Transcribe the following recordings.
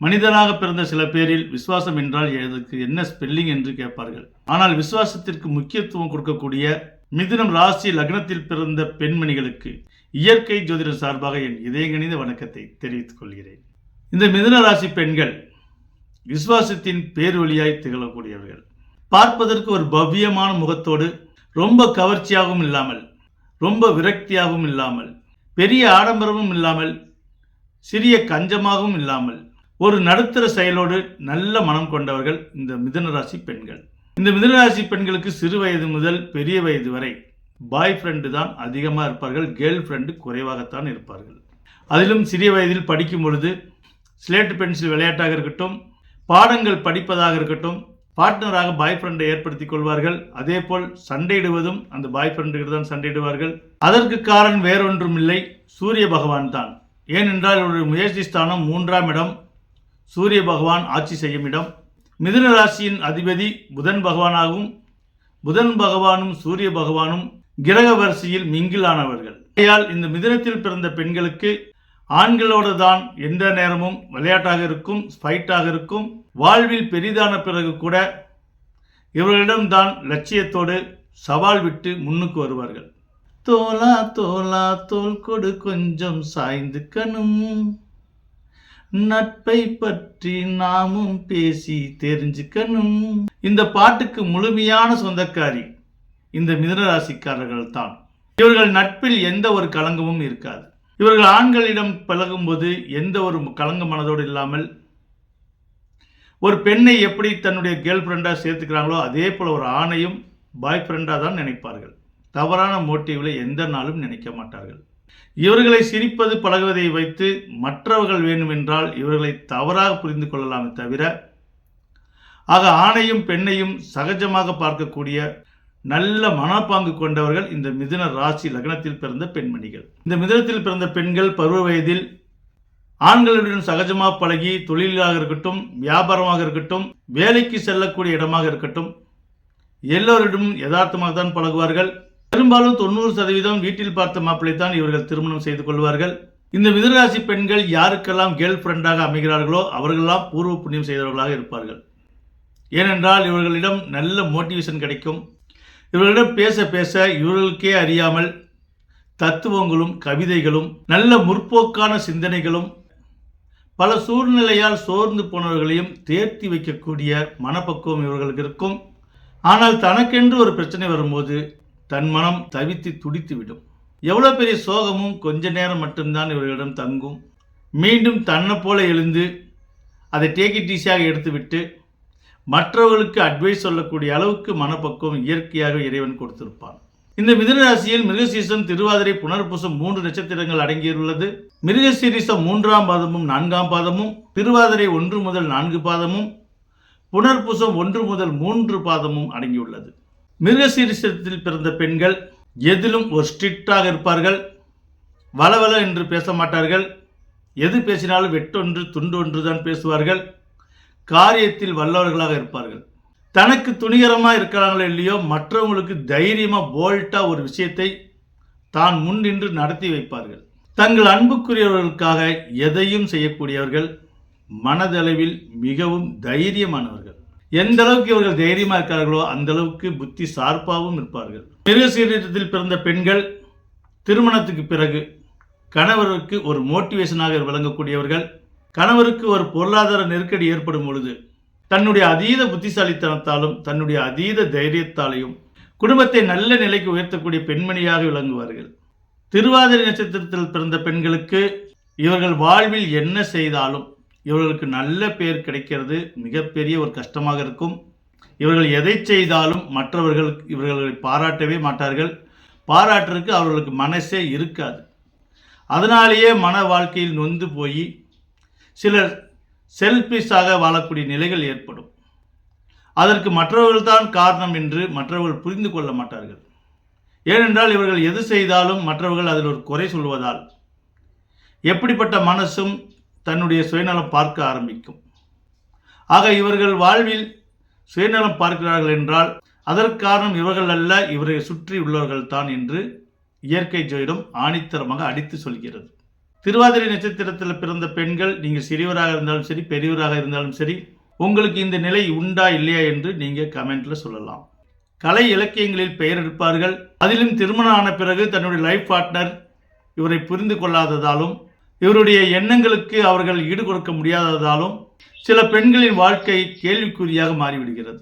மனிதனாக பிறந்த சில பேரில் விசுவாசம் என்றால் எதுக்கு என்ன ஸ்பெல்லிங் என்று கேட்பார்கள். ஆனால் விசுவாசத்திற்கு முக்கியத்துவம் கொடுக்கக்கூடிய மிதுனம் ராசி லக்னத்தில் பிறந்த பெண்மணிகளுக்கு இயற்கை ஜோதிடம் சார்பாக என் இதயங்கணித வணக்கத்தை தெரிவித்துக் கொள்கிறேன். இந்த மிதுன ராசி பெண்கள் விசுவாசத்தின் பேர்வழியாய் திகழக்கூடியவர்கள். பார்ப்பதற்கு ஒரு பவ்யமான முகத்தோடு, ரொம்ப கவர்ச்சியாகவும் இல்லாமல், ரொம்ப விரக்தியாகவும் இல்லாமல், பெரிய ஆடம்பரமும் இல்லாமல், சிறிய கஞ்சமாகவும் இல்லாமல், ஒரு நடுத்தர செயலோடு நல்ல மனம் கொண்டவர்கள் இந்த மிதுன ராசி பெண்கள். இந்த மிதுன ராசி பெண்களுக்கு சிறு வயது முதல் பெரிய வயது வரை பாய் ஃப்ரெண்டு தான் அதிகமாக இருப்பார்கள், கேர்ள் ஃப்ரெண்டு குறைவாகத்தான் இருப்பார்கள். அதிலும் சிறிய வயதில் படிக்கும் பொழுது ஸ்லேட் பென்சில் விளையாட்டாக இருக்கட்டும், பாடங்கள் படிப்பதாக இருக்கட்டும், பார்ட்னராக பாய் ஃப்ரெண்டை ஏற்படுத்திக் கொள்வார்கள். அதே போல் சண்டையிடுவதும் அந்த பாய் ஃப்ரெண்டுகிட்ட தான் சண்டையிடுவார்கள். அதற்கு காரணம் வேறொன்றும் இல்லை, சூரிய பகவான் தான். ஏனென்றால் ஒரு முயற்சி ஸ்தானம் 3ஆம் இடம், சூரிய பகவான் ஆட்சி செய்யும் இடம். மிதுன ராசியின் அதிபதி புதன் பகவானாகவும், புதன் பகவானும் சூரிய பகவானும் கிரக வரிசையில் மிங்கிலானவர்கள். ஆகையால் இந்த மிதுனத்தில் பிறந்த பெண்களுக்கு ஆண்களோடு தான் எந்த நேரமும் விளையாட்டாக இருக்கும், ஃபைட்டாக இருக்கும். வாழ்வில் பெரிதான பிறகு கூட இவர்களிடம்தான் லட்சியத்தோடு சவால் விட்டு முன்னுக்கு வருவார்கள். தோலா தோலா தோல் கொடு கொஞ்சம் சாய்ந்துக்கணும், நட்பை பற்றி நாமும் பேசி தெரிஞ்சுக்கணும். இந்த பாட்டுக்கு முழுமையான சொந்தக்காரி இந்த மிதுன ராசிக்காரர்கள் தான். இவர்கள் நட்பில் எந்த ஒரு களங்கமும் இருக்காது. இவர்கள் ஆண்களிடம் பழகும்போது எந்த ஒரு கலங்க மனதோடு இல்லாமல், ஒரு பெண்ணை எப்படி தன்னுடைய கேர்ள் ஃப்ரெண்டாக சேர்த்துக்கிறாங்களோ அதே போல் ஒரு ஆணையும் பாய் ஃப்ரெண்டாக தான் நினைப்பார்கள். தவறான மோட்டிவில் எந்த நாளும் நினைக்க மாட்டார்கள். இவர்களை சிரிப்பது பழகுவதை வைத்து மற்றவர்கள் வேண்டுமென்றால் இவர்களை தவறாக புரிந்து கொள்ளலாமே தவிர, ஆக ஆணையும் பெண்ணையும் சகஜமாக பார்க்கக்கூடிய நல்ல மனப்பாங்கு கொண்டவர்கள் இந்த மிதுன ராசி லக்னத்தில் பிறந்த பெண்மணிகள். இந்த மிதுனத்தில் பிறந்த பெண்கள் பருவ வயதில் ஆண்களுடன் சகஜமாக பழகி, தொழிலாக இருக்கட்டும், வியாபாரமாக இருக்கட்டும், வேலைக்கு செல்லக்கூடிய இடமாக இருக்கட்டும், எல்லோரிடமும் யதார்த்தமாக தான் பழகுவார்கள். பெரும்பாலும் 90% வீட்டில் பார்த்த மாப்பிள்ளைத்தான் இவர்கள் திருமணம் செய்து கொள்வார்கள். இந்த மிதுனராசி பெண்கள் யாருக்கெல்லாம் கேர்ள் ஃப்ரெண்டாக அமைகிறார்களோ அவர்களெல்லாம் பூர்வ புண்ணியம் செய்தவர்களாக இருப்பார்கள். ஏனென்றால் இவர்களிடம் நல்ல மோட்டிவேஷன் கிடைக்கும். இவர்களிடம் பேச பேச இவர்களுக்கே அறியாமல் தத்துவங்களும் கவிதைகளும் நல்ல முற்போக்கான சிந்தனைகளும் பல சூழ்நிலையால் சோர்ந்து போனவர்களையும் தேர்த்தி வைக்கக்கூடிய மனப்பக்குவம் இவர்களுக்கு இருக்கும். ஆனால் தனக்கென்று ஒரு பிரச்சனை வரும்போது தன் மனம் தவித்து துடித்துவிடும். எவ்வளோ பெரிய சோகமும் கொஞ்ச நேரம் மட்டும்தான் இவர்களிடம் தங்கும். மீண்டும் தன்னை போல எழுந்து அதை டேக் இட் ஈஸியாக எடுத்துவிட்டு மற்றவர்களுக்கு அட்வைஸ் சொல்லக்கூடிய அளவுக்கு மனப்பக்குவம் இயற்கையாக இறைவன் கொடுத்திருப்பான். இந்த மிதுன ராசியில் மிருகசீரிஷம், திருவாதிரை, புனர்பூசம் 3 நட்சத்திரங்கள் அடங்கியுள்ளது. மிருகசீரிஷம் 3ஆம் பாதமும் 4ஆம் பாதமும், திருவாதிரை 1 முதல் 4 பாதமும், புனர்பூசம் 1 முதல் 3 பாதமும் அடங்கியுள்ளது. மிருகசீரிஷத்தில் பிறந்த பெண்கள் எதிலும் ஒரு ஸ்ட்ரிக்டாக இருப்பார்கள். வளவள என்று பேச மாட்டார்கள். எது பேசினாலும் வெட்டொன்று துண்டொன்று தான் பேசுவார்கள். காரியத்தில் வல்லவர்களாக இருப்பார்கள். தனக்கு துணிகரமாக இருக்கிறாங்களோ இல்லையோ, மற்றவங்களுக்கு தைரியமாக போல்ட்டாக ஒரு விஷயத்தை தான் முன் நின்று நடத்தி வைப்பார்கள். தங்கள் அன்புக்குரியவர்களுக்காக எதையும் செய்யக்கூடியவர்கள். மனதளவில் மிகவும் தைரியமானவர்கள். எந்த அளவுக்கு இவர்கள் தைரியமாக இருக்கிறார்களோ அந்த அளவுக்கு புத்தி சார்பாகவும் இருப்பார்கள். மிருகசீரிஷத்தில் பிறந்த பெண்கள் திருமணத்துக்கு பிறகு கணவருக்கு ஒரு மோட்டிவேஷனாக விளங்கக்கூடியவர்கள். கணவருக்கு ஒரு பொருளாதார நெருக்கடி ஏற்படும் பொழுது தன்னுடைய அதீத புத்திசாலித்தனத்தாலும் தன்னுடைய அதீத தைரியத்தாலையும் குடும்பத்தை நல்ல நிலைக்கு உயர்த்தக்கூடிய பெண்மணியாக விளங்குவார்கள். திருவாதிரை நட்சத்திரத்தில் பிறந்த பெண்களுக்கு இவர்கள் வாழ்வில் என்ன செய்தாலும் இவர்களுக்கு நல்ல பேர் கிடைக்கிறது மிகப்பெரிய ஒரு கஷ்டமாக இருக்கும். இவர்கள் எதை செய்தாலும் மற்றவர்கள் இவர்களை பாராட்டவே மாட்டார்கள். பாராட்டுறதுக்கு அவர்களுக்கு மனசே இருக்காது. அதனாலேயே மன வாழ்க்கையில் நொந்து போய் சிலர் செல்ஃபிஷாக வாழக்கூடிய நிலைகள் ஏற்படும். அதற்கு மற்றவர்கள்தான் காரணம் என்று மற்றவர்கள் புரிந்து கொள்ள மாட்டார்கள். ஏனென்றால் இவர்கள் எது செய்தாலும் மற்றவர்கள் அதில் ஒரு குறை சொல்வதால் எப்படிப்பட்ட மனசும் தன்னுடைய சுயநலம் பார்க்க ஆரம்பிக்கும். ஆக இவர்கள் வாழ்வில் சுயநலம் பார்க்கிறார்கள் என்றால் அதற்கு காரணம் இவர்கள் அல்ல, இவரை சுற்றி உள்ளவர்கள் தான் என்று இயற்கை ஜோதிடம் ஆணித்தரமாக அடித்து சொல்கிறது. திருவாதிரை நட்சத்திரத்தில் பிறந்த பெண்கள், நீங்கள் சிறியவராக இருந்தாலும் சரி, பெரியவராக இருந்தாலும் சரி, உங்களுக்கு இந்த நிலை உண்டா இல்லையா என்று நீங்கள் கமெண்ட்ல சொல்லலாம். கலை இலக்கியங்களில் பெயர் எடுப்பார்கள். அதிலும் திருமணம் ஆன பிறகு தன்னுடைய லைஃப் பார்ட்னர் இவரை புரிந்து கொள்ளாததாலும், இவருடைய எண்ணங்களுக்கு அவர்கள் ஈடு கொடுக்க முடியாததாலும் சில பெண்களின் வாழ்க்கை கேள்விக்குறியாக மாறிவிடுகிறது.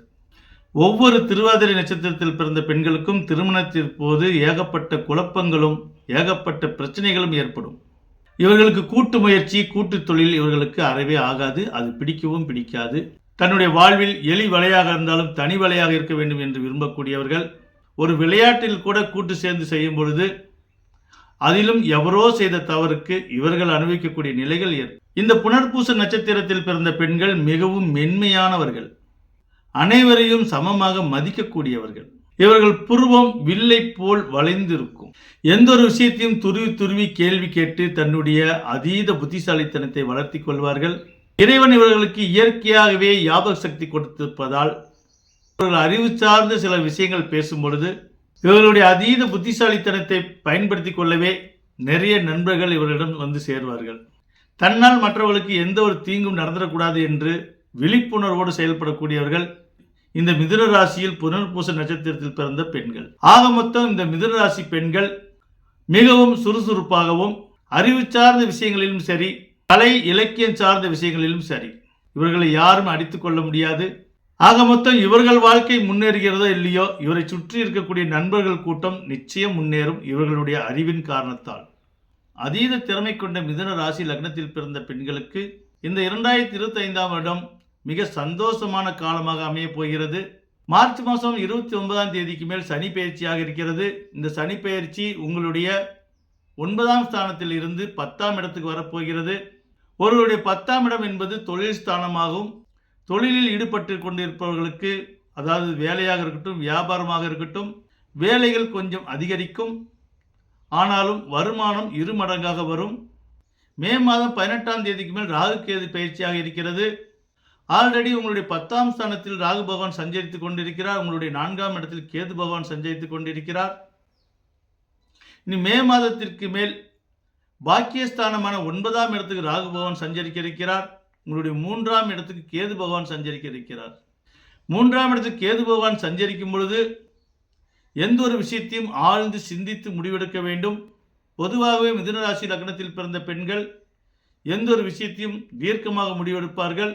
ஒவ்வொரு திருவாதிரை நட்சத்திரத்தில் பிறந்த பெண்களுக்கும் திருமணத்தின் போது ஏகப்பட்ட குழப்பங்களும் ஏகப்பட்ட பிரச்சனைகளும் ஏற்படும். இவர்களுக்கு கூட்டு முயற்சி, கூட்டு தொழில் இவர்களுக்கு அறவே ஆகாது. அது பிடிக்கவும் பிடிக்காது. தன்னுடைய வாழ்வில் எலி வலையாக இருந்தாலும் தனி வலையாக இருக்க வேண்டும் என்று விரும்பக்கூடியவர்கள் ஒரு விளையாட்டில் கூட கூட்டு சேர்ந்து செய்யும் பொழுது அதிலும் எவரோ செய்த தவறுக்கு இவர்கள் அனுபவிக்கக்கூடிய நிலைகள் ஏற்படும். இந்த புனர்பூச நட்சத்திரத்தில் பிறந்த பெண்கள் மிகவும் மென்மையானவர்கள், அனைவரையும் சமமாக மதிக்கக்கூடியவர்கள். இவர்கள் புருவம் வில்லை போல் வளைந்திருக்கும். எந்த ஒரு விஷயத்தையும் துருவி துருவி கேள்வி கேட்டு தன்னுடைய அதீத புத்திசாலித்தனத்தை வளர்த்தி கொள்வார்கள். இறைவன் இவர்களுக்கு இயற்கையாகவே ஞாபக சக்தி கொடுத்திருப்பதால் இவர்கள் அறிவு சார்ந்த சில விஷயங்கள் பேசும் பொழுது இவர்களுடைய அதீத புத்திசாலித்தனத்தை பயன்படுத்தி கொள்ளவே நிறைய நண்பர்கள் இவர்களிடம் வந்து சேர்வார்கள். தன்னால் மற்றவர்களுக்கு எந்த ஒரு தீங்கும் நடந்துடக்கூடாது என்று விழிப்புணர்வோடு செயல்படக்கூடியவர்கள் இந்த மிதுன ராசியில் புனர்பூச நட்சத்திரத்தில் பிறந்த பெண்கள். ஆக மொத்தம் இந்த மிதுன ராசி பெண்கள் மிகவும் சுறுசுறுப்பாகவும் அறிவு சார்ந்த விஷயங்களிலும் சரி, கலை இலக்கியம் சார்ந்த விஷயங்களிலும் சரி, இவர்களை யாரும் அடித்துக் கொள்ள முடியாது. ஆக மொத்தம் இவர்கள் வாழ்க்கை முன்னேறுகிறதோ இல்லையோ, இவரை சுற்றி இருக்கக்கூடிய நண்பர்கள் கூட்டம் நிச்சயம் முன்னேறும் இவர்களுடைய அறிவின் காரணத்தால். அதீத திறமை கொண்ட மிதுன ராசி லக்னத்தில் பிறந்த பெண்களுக்கு இந்த 2025ஆம் வருடம் மிக சந்தோஷமான காலமாக அமைய போகிறது. மார்ச் மாதம் 29ஆம் தேதிக்கு மேல் சனி பயிற்சியாக இருக்கிறது. இந்த சனி பயிற்சி உங்களுடைய 9ஆம் ஸ்தானத்தில் இருந்து 10ஆம் இடத்துக்கு வரப்போகிறது. ஒருவருடைய 10ஆம் இடம் என்பது தொழில் ஸ்தானமாகும். தொழிலில் ஈடுபட்டு கொண்டிருப்பவர்களுக்கு, அதாவது வேலையாக இருக்கட்டும், வியாபாரமாக இருக்கட்டும், வேலைகள் கொஞ்சம் அதிகரிக்கும். ஆனாலும் வருமானம் 2 மடங்காக வரும். மே மாதம் 18ஆம் தேதிக்கு மேல் ராகு கேது பயிற்சியாக இருக்கிறது. ஆல்ரெடி உங்களுடைய 10ஆம் ஸ்தானத்தில் ராகு பகவான் சஞ்சரித்துக் கொண்டிருக்கிறார். உங்களுடைய 4ஆம் இடத்தில் கேது பகவான் சஞ்சரித்துக் கொண்டிருக்கிறார். இனி மே மாதத்திற்கு மேல் பாக்கியஸ்தானமான 9ஆம் இடத்துக்கு ராகு பகவான் சஞ்சரிக்க இருக்கிறார். உங்களுடைய 3ஆம் இடத்துக்கு கேது பகவான் சஞ்சரிக்க இருக்கிறார். 3ஆம் இடத்துக்கு கேது பகவான் சஞ்சரிக்கும் பொழுது எந்த ஒரு விஷயத்தையும் ஆழ்ந்து சிந்தித்து முடிவெடுக்க வேண்டும். பொதுவாகவே மிதுன ராசி லக்னத்தில் பிறந்த பெண்கள் எந்த ஒரு விஷயத்தையும் தீர்க்கமாக முடிவெடுப்பார்கள்.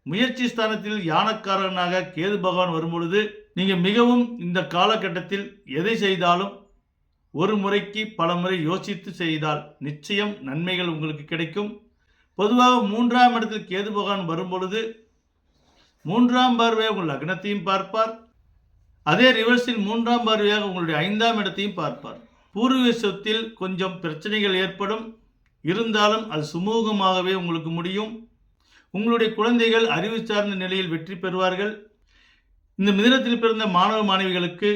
முயற்சி ஸ்தானத்தில் யானக்காரனாக கேது பகவான் வரும்பொழுது நீங்கள் மிகவும் இந்த காலகட்டத்தில் எதை செய்தாலும் ஒரு முறைக்கு பல முறை யோசித்து செய்தால் நிச்சயம் நன்மைகள் உங்களுக்கு கிடைக்கும். பொதுவாக 3ஆம் இடத்தில் கேது பகவான் வரும்பொழுது 3ஆம் பார்வையாக உங்கள் லக்னத்தையும் பார்ப்பார். அதே ரிவர்ஸில் 3ஆம் பார்வையாக உங்களுடைய 5ஆம் இடத்தையும் பார்ப்பார். பூர்வீக சொத்தில் கொஞ்சம் பிரச்சனைகள் ஏற்படும். இருந்தாலும் அது சுமூகமாகவே உங்களுக்கு முடியும். உங்களுடைய குழந்தைகள் அறிவு சார்ந்த நிலையில் வெற்றி பெறுவார்கள். இந்த மிதுனத்தில் பிறந்த மாணவ மாணவிகளுக்கு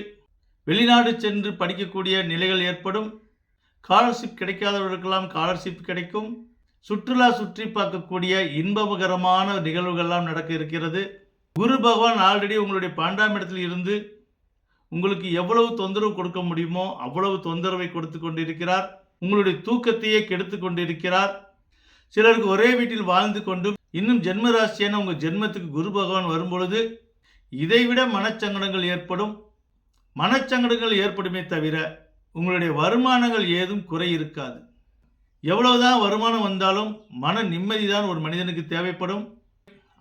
வெளிநாடு சென்று படிக்கக்கூடிய நிலைகள் ஏற்படும். ஸ்காலர்ஷிப் கிடைக்காதவர்களுக்கெல்லாம் ஸ்காலர்ஷிப் கிடைக்கும். சுற்றுலா சுற்றி பார்க்கக்கூடிய இன்பகரமான நிகழ்வுகள்லாம் நடக்க இருக்கிறது. குரு பகவான் ஆல்ரெடி உங்களுடைய 12ஆம் இடத்தில் இருந்து உங்களுக்கு எவ்வளவு தொந்தரவு கொடுக்க முடியுமோ அவ்வளவு தொந்தரவை கொடுத்து கொண்டிருக்கிறார். உங்களுடைய தூக்கத்தையே கெடுத்து கொண்டிருக்கிறார். சிலருக்கு ஒரே வீட்டில் வாழ்ந்து கொண்டும் இன்னும் ஜென்மராசியான உங்கள் ஜென்மத்துக்கு குரு பகவான் வரும்பொழுது இதைவிட மனச்சங்கடங்கள் ஏற்படும். மனச்சங்கடங்கள் ஏற்படுமே தவிர உங்களுடைய வருமானங்கள் ஏதும் குறை இருக்காது. எவ்வளவுதான் வருமானம் வந்தாலும் மன நிம்மதி தான் ஒரு மனிதனுக்கு தேவைப்படும்.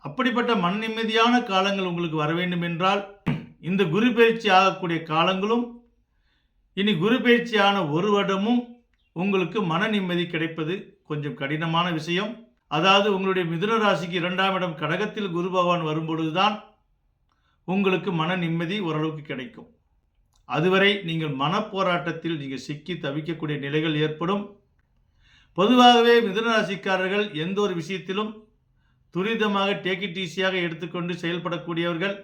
அப்படிப்பட்ட மன நிம்மதியான காலங்கள் உங்களுக்கு வர வேண்டும் என்றால் இந்த குரு பயிற்சி ஆகக்கூடிய காலங்களும் இனி குரு பயிற்சியான 1 வருடமும் உங்களுக்கு மன நிம்மதி கிடைப்பது கொஞ்சம் கடினமான விஷயம். அதாவது உங்களுடைய மிதுன ராசிக்கு 2ஆம் இடம் கடகத்தில் குரு பகவான் வரும்பொழுதுதான் உங்களுக்கு மன நிம்மதி ஓரளவுக்கு கிடைக்கும். அதுவரை நீங்கள் மனப்போராட்டத்தில் நீங்கள் சிக்கி தவிக்கக்கூடிய நிலைகள் ஏற்படும். பொதுவாகவே மிதுன ராசிக்காரர்கள் எந்த ஒரு விஷயத்திலும் துரிதமாக டேக் இட் ஈஸியாக எடுத்துக்கொண்டு செயல்படக்கூடியவர்கள்.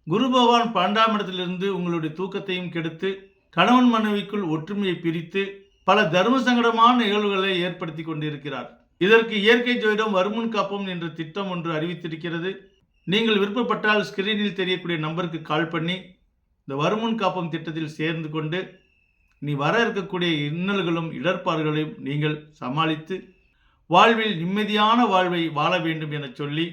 குரு பகவான் 12ஆம் இடத்திலிருந்து உங்களுடைய தூக்கத்தையும் கெடுத்து கணவன் மனைவிக்குள் ஒற்றுமையை பிரித்து பல தர்ம சங்கடமான நிகழ்வுகளை ஏற்படுத்தி கொண்டிருக்கிறார். இதற்கு இயற்கை ஜோதிடம் வருமுன் காப்போம் என்ற திட்டம் ஒன்று அறிவித்திருக்கிறது. நீங்கள் விருப்பப்பட்டால் ஸ்கிரீனில் தெரியக்கூடிய நம்பருக்கு கால் பண்ணி இந்த வருமுன் காப்போம் திட்டத்தில் சேர்ந்து கொண்டு நீ வர இருக்கக்கூடிய இன்னல்களும் இடர்பாடுகளையும் நீங்கள் சமாளித்து வாழ்வில் நிம்மதியான வாழ்வை வாழ வேண்டும் என சொல்லி,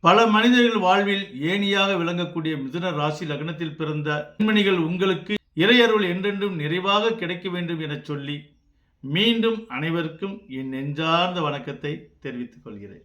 பல மனிதர்கள் வாழ்வில் ஏணியாக விளங்கக்கூடிய மிதுன ராசி லக்னத்தில் பிறந்த பெண்மணிகள் உங்களுக்கு இறையருள் என்றென்றும் நிறைவாக கிடைக்க வேண்டும் என சொல்லி மீண்டும் அனைவருக்கும் என் நெஞ்சார்ந்த வணக்கத்தை தெரிவித்துக் கொள்கிறேன்.